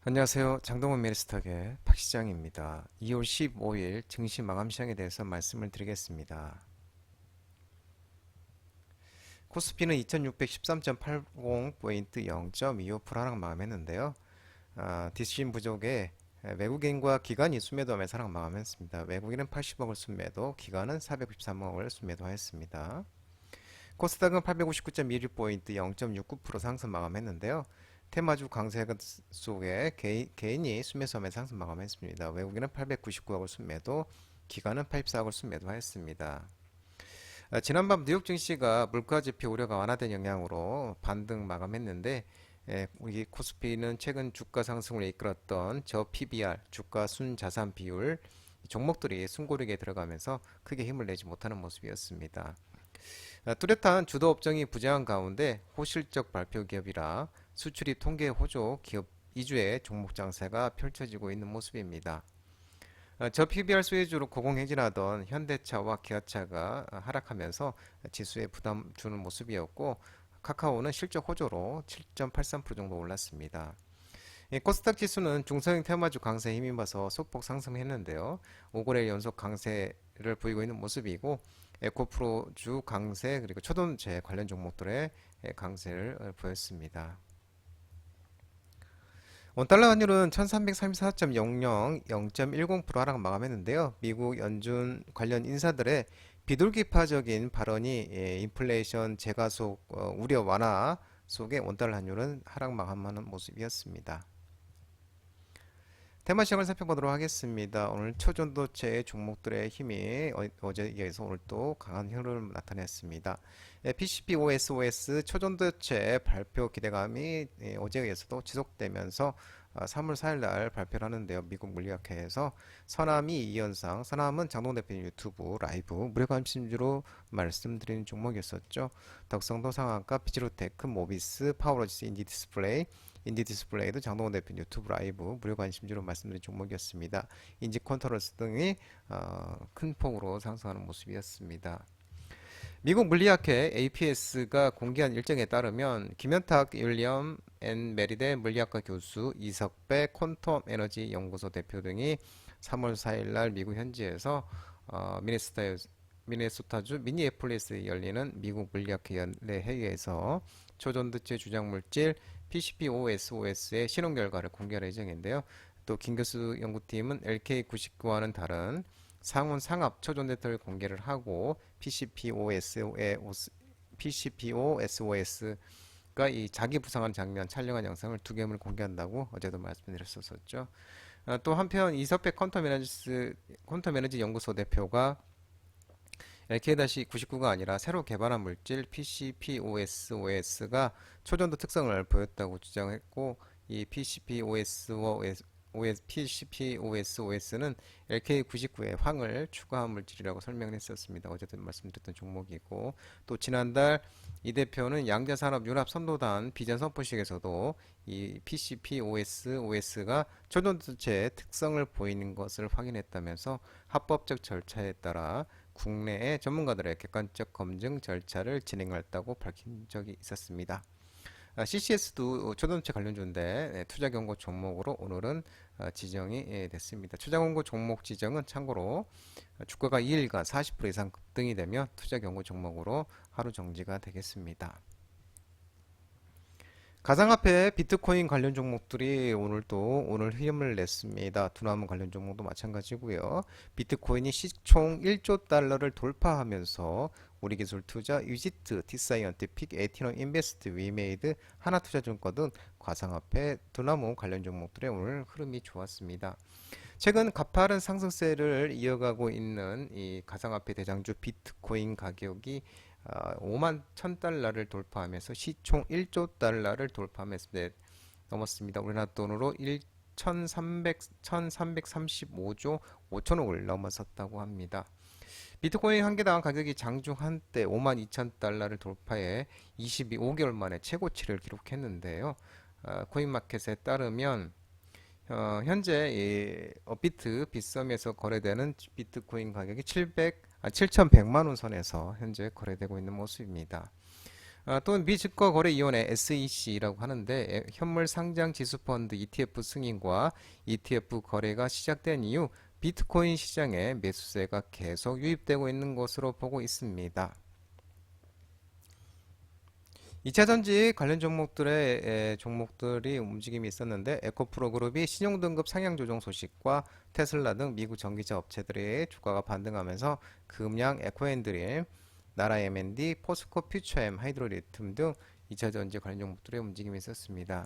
안녕하세요. 장동원 메리스탁의 박시장입니다. 2월 15일 증시 마감 시장에 대해서 말씀을 드리겠습니다. 코스피는 2613.80포인트 0.25% 하락 마감했는데요. 디스신 부족에 외국인과 기관이 순매도하면서 하락 마감했습니다. 외국인은 80억을 순매도, 기관은 493억을 순매도하였습니다. 코스닥은 859.21포인트 0.69% 상승 마감했는데요. 테마주 강세 속에 개인이 순매수하면서 상승 마감했습니다. 외국인은 899억을 순매도, 기관은 84억을 순매도하였습니다. 지난밤 뉴욕 증시가 물가 지표 우려가 완화된 영향으로 반등 마감했는데 우리 코스피는 최근 주가 상승을 이끌었던 저 PBR, 주가 순자산 비율 종목들이 숨고르기에 들어가면서 크게 힘을 내지 못하는 모습이었습니다. 뚜렷한 주도 업종이 부재한 가운데 호실적 발표 기업이라 수출이 통계 호조 기업 위주의 종목 장세가 펼쳐지고 있는 모습입니다. 저 PBR 수혜주로 고공행진하던 현대차와 기아차가 하락하면서 지수에 부담 주는 모습이었고, 카카오는 실적 호조로 7.83% 정도 올랐습니다. 코스닥 지수는 중소형 테마주 강세에 힘입어서 소폭 상승했는데요. 5거래 연속 강세를 보이고 있는 모습이고, 에코프로주 강세 그리고 초전체 관련 종목들의 강세를 보였습니다. 원달러 환율은 1334.00, 0.10% 하락 마감했는데요. 미국 연준 관련 인사들의 비둘기파적인 발언이 인플레이션 재가속 우려 완화 속에 원달러 환율은 하락 마감하는 모습이었습니다. 테마 시장을 살펴보도록 하겠습니다. 오늘 초전도체의 종목들의 힘이 어제에 이어서 오늘 또 강한 흐름을 나타냈습니다. PCB OS 초전도체 발표 기대감이 어제에 의해서도 지속되면서 3월 4일 날 발표를 하는데요. 미국 물리학회에서 서남이 이현상, 서남은 장동 대표님 유튜브 라이브 무료 관심주로 말씀드리는 종목이었었죠. 덕성도 상한가, 피지로테크, 모비스, 파워로지스, 인디디스플레이도 장동원 대표 유튜브 라이브 무료 관심주로 말씀드린 종목이었습니다. 인지컨트롤스 등이 큰 폭으로 상승하는 모습이었습니다. 미국 물리학회 APS가 공개한 일정에 따르면 김현탁 윌리엄 앤 메리데 물리학과 교수, 이석배 퀀텀 에너지 연구소 대표 등이 3월 4일 날 미국 현지에서 미네소타주 미니애폴리스에 열리는 미국 물리학회 연례 회의에서 초전도체 주장물질 PCP-OS의 실험 결과를 공개할 예정인데요. 또 김 교수 연구팀은 LK99와는 다른 상온 상압 초전도체를 공개를 하고 PCP-OS가 이 자기 부상한 장면 촬영한 영상을 2개를 공개한다고 어제도 말씀드렸었죠. 또 한편 이석백 퀀텀 에너지 연구소 대표가 LK-99가 아니라 새로 개발한 물질 PCP-OS가 초전도 특성을 보였다고 주장했고, 이 PCP-OS는 LK99의 황을 추가한 물질이라고 설명을 했었습니다. 어제도 말씀드렸던 종목이고, 또 지난달 이 대표는 양자산업융합선도단 비전 선포식에서도 이 PCP-OS가 초전도체의 특성을 보이는 것을 확인했다면서 합법적 절차에 따라 국내의 전문가들의 객관적 검증 절차를 진행했다고 밝힌 적이 있었습니다. CCS도 초전도체 관련주인데 투자 경고 종목으로 오늘은 지정이 됐습니다. 투자 경고 종목 지정은 참고로 주가가 2일간 40% 이상 급등이 되면 투자 경고 종목으로 하루 정지가 되겠습니다. 가상화폐 비트코인 관련 종목들이 오늘 힘을 냈습니다. 두나무 관련 종목도 마찬가지고요. 비트코인이 시총 1조 달러를 돌파하면서 우리기술 투자, 유지트, 티사이언티픽, 에티넘 인베스트, 위메이드, 하나투자증권 등 가상화폐 두나무 관련 종목들의 오늘 흐름이 좋았습니다. 최근 가파른 상승세를 이어가고 있는 이 가상화폐 대장주 비트코인 가격이 5만 1000달러를 돌파하면서 시총 1조 달러를 돌파하면서 넘었습니다. 우리나라 돈으로 1335조 5천억을 넘어섰다고 합니다. 비트코인 한 개당 가격이 장중 한때 5만 2000달러를 돌파해 25개월 만에 최고치를 기록했는데요. 코인마켓에 따르면 현재 이 업비트 빗썸에서 거래되는 비트코인 가격이 7100만 원 선에서 현재 거래되고 있는 모습입니다. 또는 미증권거래위원회 SEC라고 하는데 현물 상장 지수펀드 ETF 승인과 ETF 거래가 시작된 이후 비트코인 시장에 매수세가 계속 유입되고 있는 것으로 보고 있습니다. 2차전지 관련 종목들이 움직임이 있었는데 에코프로 그룹이 신용등급 상향 조정 소식과 테슬라 등 미국 전기차 업체들의 주가가 반등하면서 금양, 에코앤드림, 나라 M&D, 포스코 퓨처엠, 하이드로리튬 등 2차전지 관련 종목들의 움직임이 있었습니다.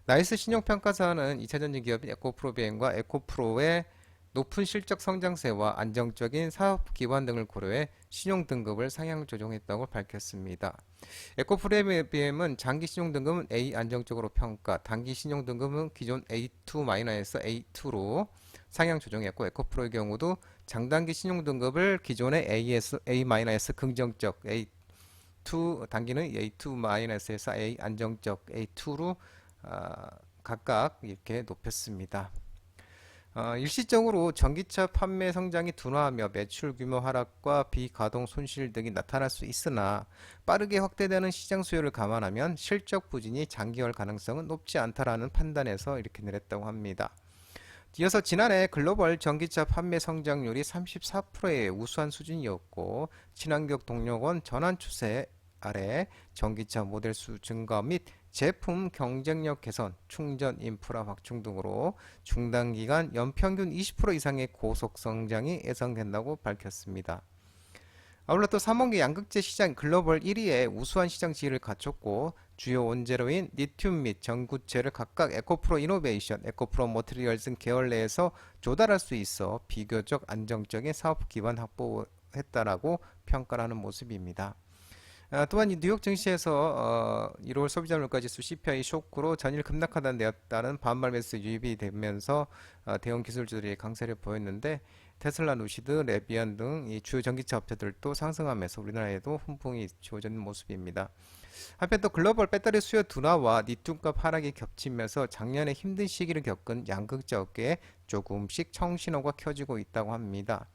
나이스 신용평가사는 2차전지 기업인 에코프로비엠과 에코프로의 높은 실적 성장세와 안정적인 사업 기반 등을 고려해 신용 등급을 상향 조정했다고 밝혔습니다. 에코프로비엠은 장기 신용 등급은 A 안정적으로 평가, 단기 신용 등급은 기존 A2-에서 A2로 상향 조정했고 에코프로의 경우도 장단기 신용 등급을 기존의 A-에서 긍정적 A2 단기는 A2-에서 A 안정적 A2로 각각 이렇게 높였습니다. 일시적으로 전기차 판매 성장이 둔화하며 매출 규모 하락과 비가동 손실 등이 나타날 수 있으나 빠르게 확대되는 시장 수요를 감안하면 실적 부진이 장기화할 가능성은 높지 않다라는 판단에서 이렇게 내렸다고 합니다. 이어서 지난해 글로벌 전기차 판매 성장률이 34%의 우수한 수준이었고 친환경 동력원 전환 추세 아래 전기차 모델 수 증가 및 제품 경쟁력 개선, 충전 인프라 확충 등으로 중단기간 연평균 20% 이상의 고속 성장이 예상된다고 밝혔습니다. 아울러 또 3분기 양극재 시장 글로벌 1위의 우수한 시장 지위를 갖췄고 주요 원재료인 리튬 및 전구체를 각각 에코프로 이노베이션, 에코프로 머티리얼 등 계열 내에서 조달할 수 있어 비교적 안정적인 사업 기반 확보했다라고 평가를 하는 모습입니다. 또한 이 뉴욕 증시에서 1월 소비자 물가지수 CPI 쇼크로 전일 급락하다는 데 따른 반발 매수 유입이 되면서 대형 기술주들이 강세를 보였는데 테슬라, 루시드, 레비안 등 이 주요 전기차 업체들도 상승하면서 우리나라에도 훈풍이 주어지는 모습입니다. 한편 또 글로벌 배터리 수요 둔화와 리튬값 하락이 겹치면서 작년에 힘든 시기를 겪은 양극재 업계에 조금씩 청신호가 켜지고 있다고 합니다.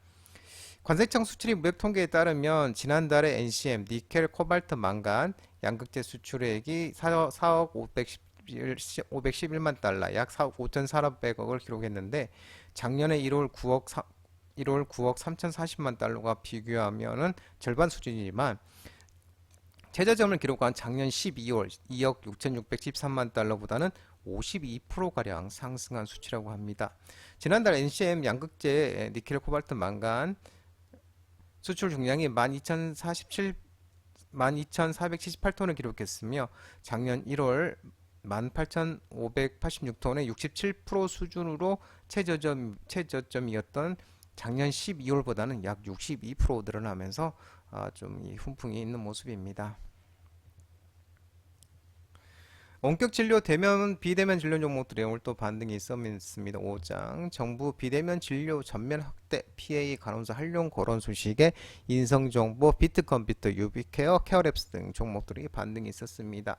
관세청 수출입 무역 통계에 따르면 지난달에 NCM, 니켈, 코발트, 망간, 양극재 수출액이 4억 511만 달러, 약 4억 5,400억을 기록했는데 작년에 1월 9억 3,040만 달러가 비교하면은 절반 수준이지만 최저점을 기록한 작년 12월 2억 6,613만 달러보다는 52%가량 상승한 수치라고 합니다. 지난달 NCM 양극재 니켈, 코발트, 망간 수출 중량이 12,478톤을 기록했으며 작년 1월 18,586톤의 67% 수준으로 최저점이었던 작년 12월보다는 약 62% 늘어나면서 좀 이 훈풍이 있는 모습입니다. 원격 진료 대면 비대면 진료 종목들의 오늘 또 반등이 있었습니다. 5장 정부 비대면 진료 전면 확대 PA 간호사 활용 거론 소식에 인성정보, 비트컴퓨터, 유비케어, 케어랩스 등 종목들이 반등이 있었습니다.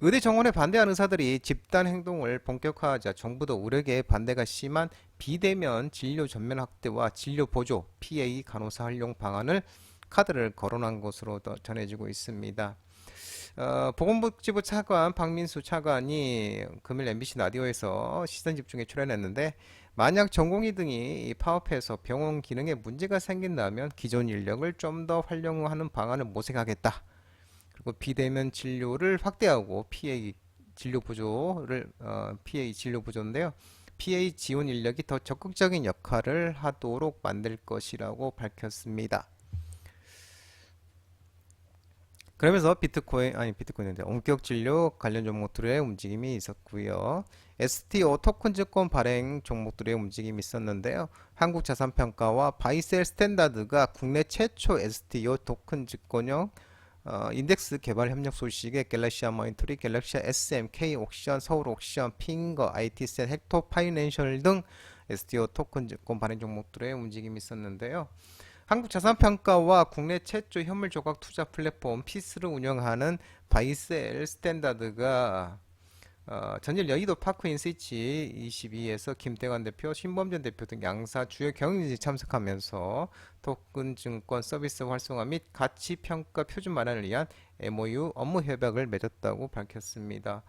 의대 정원에 반대하는 의사들이 집단 행동을 본격화하자 정부도 의료계의 반대가 심한 비대면 진료 전면 확대와 진료 보조 PA 간호사 활용 방안을 카드를 거론한 것으로 전해지고 있습니다. 보건복지부 차관 박민수 차관이 금일 MBC 라디오에서 시선집중에 출연했는데 만약 전공의 등이 파업해서 병원 기능에 문제가 생긴다면 기존 인력을 좀 더 활용하는 방안을 모색하겠다. 그리고 비대면 진료를 확대하고 PA 진료 보조인데요. PA 지원 인력이 더 적극적인 역할을 하도록 만들 것이라고 밝혔습니다. 그러면서 비트코인인데 원격 진료 관련 종목들의 움직임이 있었고요. STO 토큰증권 발행 종목들의 움직임이 있었는데요. 한국자산평가와 바이셀 스탠다드가 국내 최초 STO 토큰증권형 인덱스 개발 협력 소식에 갤럭시아 머니터리, 갤럭시아 SM, K옥션, 서울옥션, 핑거, IT셋, 헥토 파이낸셜 등 STO 토큰증권 발행 종목들의 움직임이 있었는데요. 한국자산평가와 국내 최초 현물 조각 투자 플랫폼 피스를 운영하는 바이셀 스탠다드가 전일 여의도 파크인스위치 22에서 김태관 대표, 신범준 대표 등 양사 주요 경영진이 참석하면서 토큰증권 서비스 활성화 및 가치평가 표준 마련을 위한 MOU 업무 협약을 맺었다고 밝혔습니다.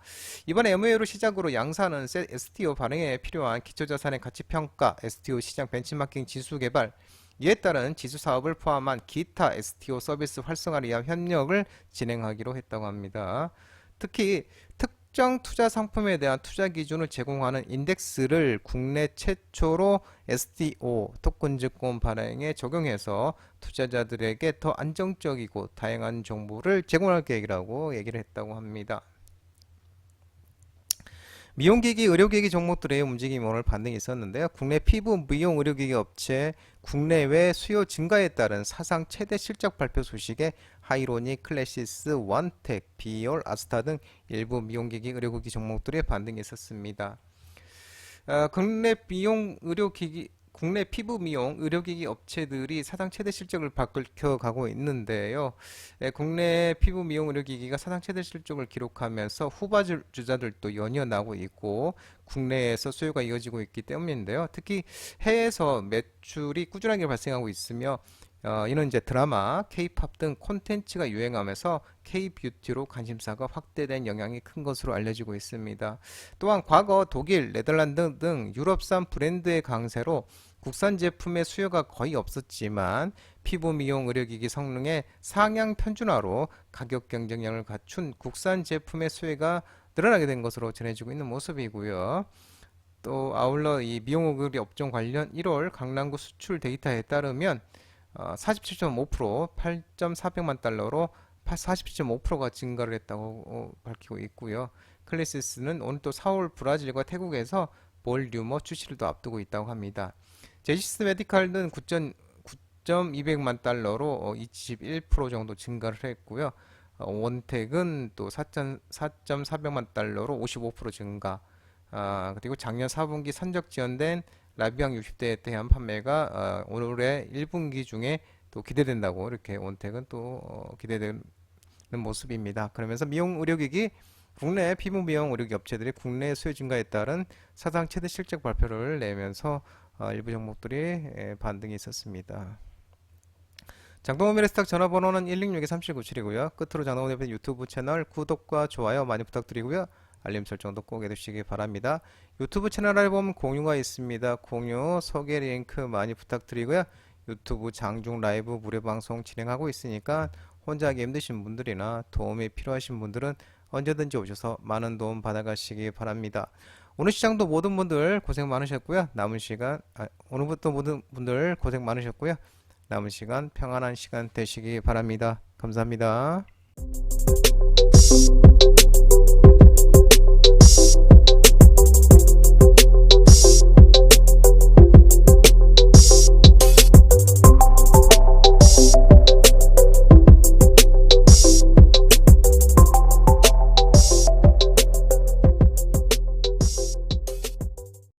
이번 MOU를 시작으로 양사는 STO 발행에 필요한 기초자산의 가치평가, STO 시장 벤치마킹 지수 개발, 이에 따른 지수 사업을 포함한 기타 STO 서비스 활성화를 위한 협력을 진행하기로 했다고 합니다. 특히 특정 투자 상품에 대한 투자 기준을 제공하는 인덱스를 국내 최초로 STO 토큰증권 발행에 적용해서 투자자들에게 더 안정적이고 다양한 정보를 제공할 계획이라고 얘기를 했다고 합니다. 미용기기, 의료기기 종목들의 움직임이 오늘 반등이 있었는데요. 국내 피부 미용 의료기기 업체 국내외 수요 증가에 따른 사상 최대 실적 발표 소식에 하이로닉, 클래시스, 원텍, 비올, 아스타 등 일부 미용기기 의료기기 종목들의 반등이 있었습니다. 국내 피부 미용 의료기기 업체들이 사상 최대 실적을 밝혀가고 있는데요. 국내 피부 미용 의료기기가 사상 최대 실적을 기록하면서 후발주자들도 연이어나고 있고 국내에서 수요가 이어지고 있기 때문인데요. 특히 해외에서 매출이 꾸준하게 발생하고 있으며 이는 이제 드라마, K-팝 등 콘텐츠가 유행하면서 K-뷰티로 관심사가 확대된 영향이 큰 것으로 알려지고 있습니다. 또한 과거 독일, 네덜란드 등 유럽산 브랜드의 강세로 국산 제품의 수요가 거의 없었지만 피부 미용 의료기기 성능의 상향 편준화로 가격 경쟁력을 갖춘 국산 제품의 수요가 늘어나게 된 것으로 전해지고 있는 모습이고요. 또 아울러 이 미용 의료 업종 관련 1월 강남구 수출 데이터에 따르면 47.5%, 8,400만 달러로 47.5%가 증가를 했다고 밝히고 있고요. 클래시스는 오늘 또 4월 브라질과 태국에서 볼류머 출시를 또 앞두고 있다고 합니다. 제시스 메디칼은 9,200만 달러로 21% 정도 증가를 했고요. 원텍은 또 4,400만 달러로 55% 증가. 그리고 작년 4분기 선적 지연된 라비앙 60대에 대한 판매가 올해 1분기 중에 또 기대된다고 이렇게 원텍은 또 기대되는 모습입니다. 그러면서 미용 의료기기 국내 피부 미용 의료기 업체들이 국내 수요 증가에 따른 사상 최대 실적 발표를 내면서 일부 종목들이 반등이 있었습니다. 장동원 미래스탁 전화번호는 166-3797이고요. 끝으로 장동원 대표 유튜브 채널 구독과 좋아요 많이 부탁드리고요. 알림 설정도 꼭 해두시기 바랍니다. 유튜브 채널에 보면 공유가 있습니다. 공유, 소개 링크 많이 부탁드리고요. 유튜브 장중 라이브 무료 방송 진행하고 있으니까 혼자 하기 힘드신 분들이나 도움이 필요하신 분들은 언제든지 오셔서 많은 도움 받아가시기 바랍니다. 오늘 시장도 모든 분들 고생 많으셨고요. 남은 시간 오늘부터 모든 분들 고생 많으셨고요. 남은 시간 평안한 시간 되시기 바랍니다. 감사합니다.